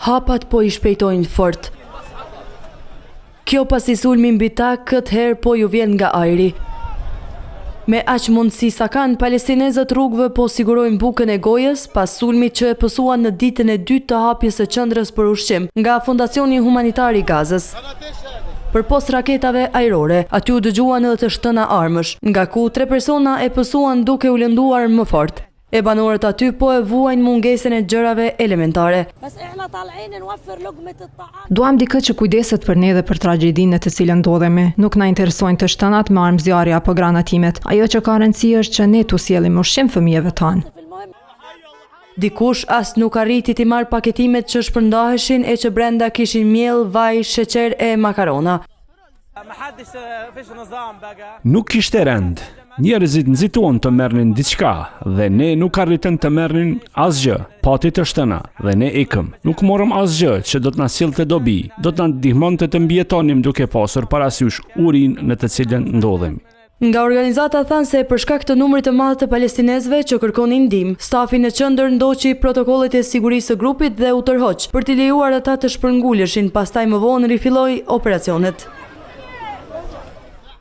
Hapat po i shpejtojnë fort. Kjo pasi sulmi mbi ta këtë herë po ju vjen nga ajri. Me aq mundësi sa kanë, palestinezët rrugëve po sigurojnë bukën e gojës pas sulmit që e pësuan në ditën e dytë të hapjes së qendrës për ushqim nga Fondacioni Humanitar i Gazës. Për post raketave ajrore, aty u dëgjuan edhe të shtëna armësh, nga ku 3 persona e pësuan duke u lënduar më fort. E banorët aty po e vuajnë mungesën e gjërave elementare. Duam dikë që kujdeset për ne dhe për tragjedinë në të cilën ndodhemi. Nuk na interesojnë të shtënat me armë zjarri apo granatimet. Ajo që ka rëndësi është që ne t'u sjellim ushqim fëmijëve tanë. Dikush as nuk arriti t'i marrë paketimet që shpërndaheshin e që brenda kishin miell, vaj, sheqer e makarona. Nuk kishte rend. Njerëzit nxituan të merrnin diçka dhe ne nuk arritëm të merrnin asgjë. Pati të shtëna dhe ne ikëm. Nuk morëm asgjë që do të na sillte dobi. Do të na ndihmonte të mbijetonim duke pasur parasysh urinë në të cilën ndodhemi. Nga organizata thanë se për shkak të numrit të madh të palestinezëve që kërkonin ndihmë, stafi në qendër ndoqi protokollet e sigurisë së grupit dhe u tërhoq për t'i lejuar ata të shpërnguleshin, pastaj më vonë rifilloi operacionet.